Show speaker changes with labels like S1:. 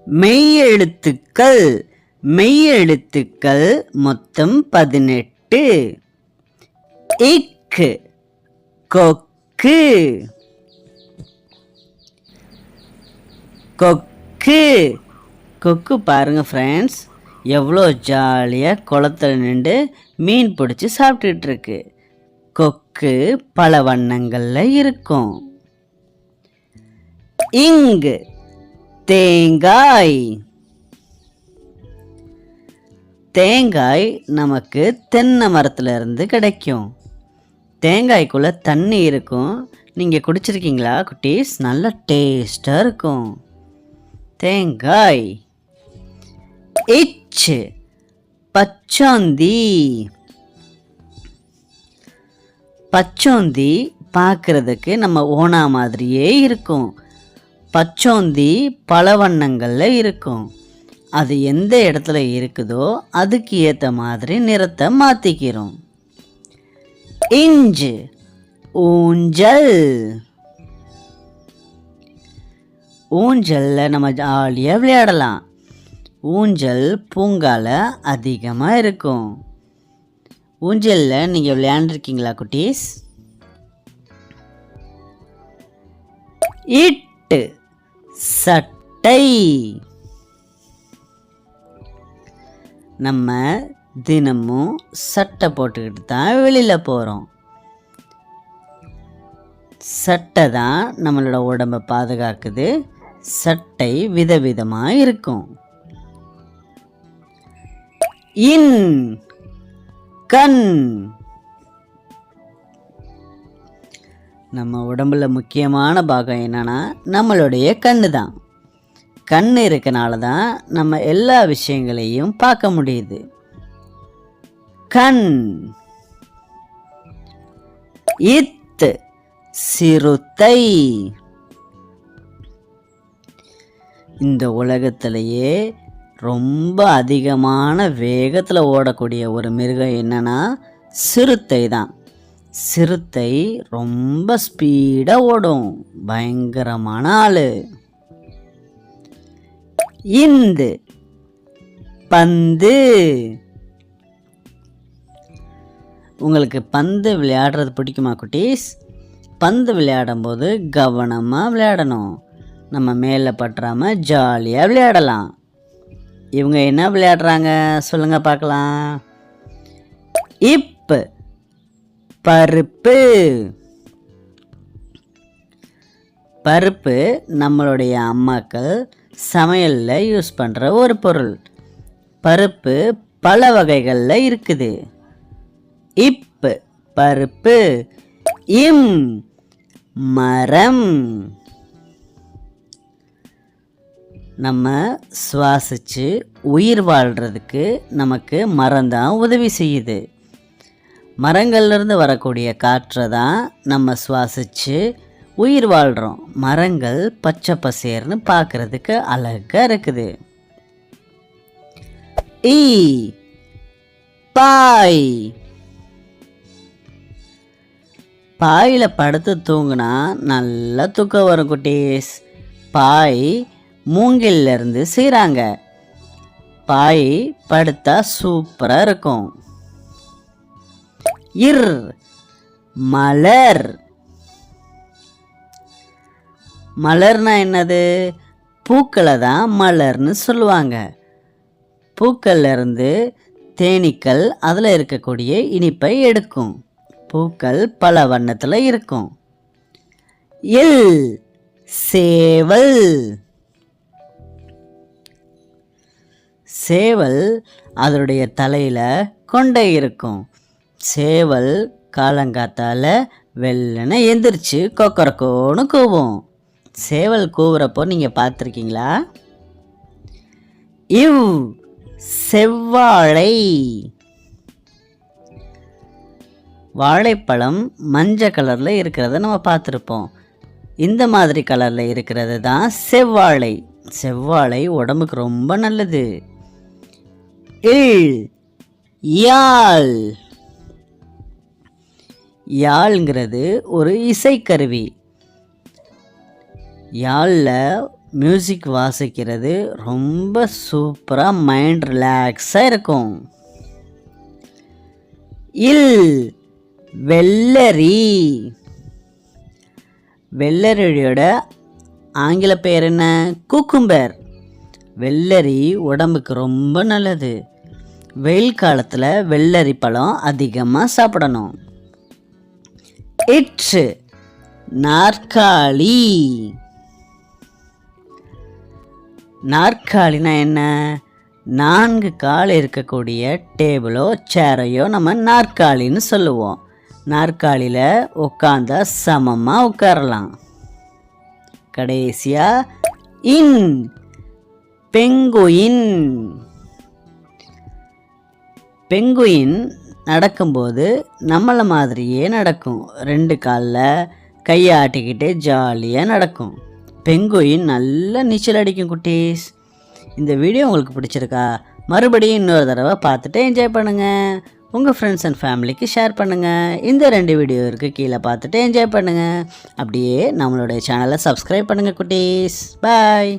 S1: மெய்யெழுத்துக்கள். மெய்யெழுத்துக்கள் மொத்தம் 18. இக்கு, கொக்கு, கொக்கு. கொக்கு பாருங்க ஃப்ரெண்ட்ஸ், எவ்வளோ ஜாலியாக குளத்துல நின்று மீன் பிடிச்சி சாப்பிட்டுட்டு இருக்கு. கொக்கு பல வண்ணங்களில் இருக்கும். இங்கு, தேங்காய். தேங்காய் நமக்கு தென்னை மரத்துல இருந்து கிடைக்கும். தேங்காய்க்குள்ள தண்ணி இருக்கும். நீங்க குடிச்சிருக்கீங்களா குட்டீஸ்? நல்ல டேஸ்டா இருக்கும் தேங்காய். இச்சு, பச்சோந்தி. பச்சோந்தி பார்க்கறதுக்கு நம்ம ஓனா மாதிரியே இருக்கும். பச்சோந்தி பல வண்ணங்களில் இருக்கும். அது எந்த இடத்துல இருக்குதோ அதுக்கு ஏற்ற மாதிரி நிறத்தை மாற்றிக்கிறோம். இஞ்சு, ஊஞ்சல். ஊஞ்சலில் நம்ம ஜாலியாக விளையாடலாம். ஊஞ்சல் பூங்கால அதிகமாக இருக்கும். ஊஞ்சலில் நீங்கள் விளையாண்டுருக்கீங்களா குட்டீஸ்? இட்டு, சட்டை. நம்ம தினமும் சட்டை போட்டுக்கிட்டு தான் வெளியில் போகிறோம். சட்டை தான் நம்மளோட உடம்பை பாதுகாக்குது. சட்டை விதவிதமாக இருக்கும். இன், கண். நம்ம உடம்புல முக்கியமான பாகம் என்னன்னா நம்மளுடைய கண்ணு தான். கண் இருக்கனால தான் நம்ம எல்லா விஷயங்களையும் பார்க்க முடியுது. கண். இத்து, சிறுத்தை. இந்த உலகத்திலேயே ரொம்ப அதிகமான வேகத்தில் ஓடக்கூடிய ஒரு மிருகம் என்னன்னா சிறுத்தை தான். சிறுத்தை ரொம்ப ஸ்பீடாக ஓடும். பயங்கரமான ஆளு. இந்து, பந்து. உங்களுக்கு பந்து விளையாடுறது பிடிக்குமா குட்டீஸ்? பந்து விளையாடும் போது கவனமாக விளையாடணும். நம்ம மேலே பற்றாமல் ஜாலியாக விளையாடலாம். இவங்க என்ன விளையாடுறாங்க சொல்லுங்க பார்க்கலாம். இப்பு, பருப்பு. பருப்பு நம்மளுடைய அம்மாக்கள் சமையலில் யூஸ் பண்ணுற ஒரு பொருள். பருப்பு பல வகைகளில் இருக்குது. இப்பு, பருப்பு. இம், மரம். நம்ம சுவாசித்து உயிர் வாழ்கிறதுக்கு நமக்கு மரம் தான் உதவி செய்யுது. மரங்கள்லேருந்து வரக்கூடிய காற்றை தான் நம்ம சுவாசித்து உயிர் வாழ்கிறோம். மரங்கள் பச்சை பசேர்னு பார்க்குறதுக்கு அழகாக இருக்குது. ஈ, பாய். பாயில் படுத்து தூங்குனா நல்லா தூக்கம் வரும் குட்டீஸ். பாய் மூங்கிலிருந்து செய்கிறாங்க. பாய் படுத்தா சூப்பராக இருக்கும். இர், மலர். மலர்னா என்னது? பூக்களை தான் மலர்னு சொல்லுவாங்க. பூக்கள்ல இருந்து தேனீக்கள் அதில் இருக்கக்கூடிய இனிப்பை எடுக்கும். பூக்கள் பல வண்ணத்தில் இருக்கும். இல், சேவல். சேவல் அதனுடைய தலையில் கொண்டை இருக்கும். சேவல் காலங்காத்தால் வெள்ளனை எந்திரிச்சு கொக்கரக்கோன்னு கூவும். சேவல் கூவுறப்போ நீங்கள் பார்த்துருக்கீங்களா? இவ், செவ்வாழை. வாழைப்பழம் மஞ்சள் கலரில் இருக்கிறத நம்ம பார்த்துருப்போம். இந்த மாதிரி கலரில் இருக்கிறது தான் செவ்வாழை. செவ்வாழை உடம்புக்கு ரொம்ப நல்லது. இல், யாழ். யாழ்ங்கிறது ஒரு இசைக்கருவி. யாழில் மியூசிக் வாசிக்கிறது ரொம்ப சூப்பராக மைண்ட் ரிலாக்ஸாக இருக்கும். இல் வெள்ளரி. வெள்ளரியோட ஆங்கில பெயர் என்ன? குக்கும்பர். வெள்ளரி உடம்புக்கு ரொம்ப நல்லது. வெயில் காலத்தில் வெள்ளரி பழம் அதிகமாக சாப்பிடணும். இற்று நாற்காலி. நாற்காலினா என்ன? 4 கால் இருக்கக்கூடிய டேபிளோ சேரையோ நம்ம நாற்காலின்னு சொல்லுவோம். நாற்காலியில் உட்காந்தா சமமாக உட்காரலாம். கடைசியா இன் பெங்குயின். பெங்குயின் நடக்கும்போது நம்மளை மாதிரியே நடக்கும். 2 காலில் கையை ஆட்டிக்கிட்டு ஜாலியாக நடக்கும். பெங்குயின் நல்லா நீச்சல் அடிக்கும் குட்டீஸ். இந்த வீடியோ உங்களுக்கு பிடிச்சிருக்கா? மறுபடியும் இன்னொரு தடவை பார்த்துட்டு என்ஜாய் பண்ணுங்கள். உங்கள் ஃப்ரெண்ட்ஸ் அண்ட் ஃபேமிலிக்கு ஷேர் பண்ணுங்கள். இந்த 2 வீடியோ இருக்குது, கீழே பார்த்துட்டு என்ஜாய் பண்ணுங்கள். அப்படியே நம்மளுடைய சேனலை சப்ஸ்கிரைப் பண்ணுங்கள் குட்டீஸ். பாய்.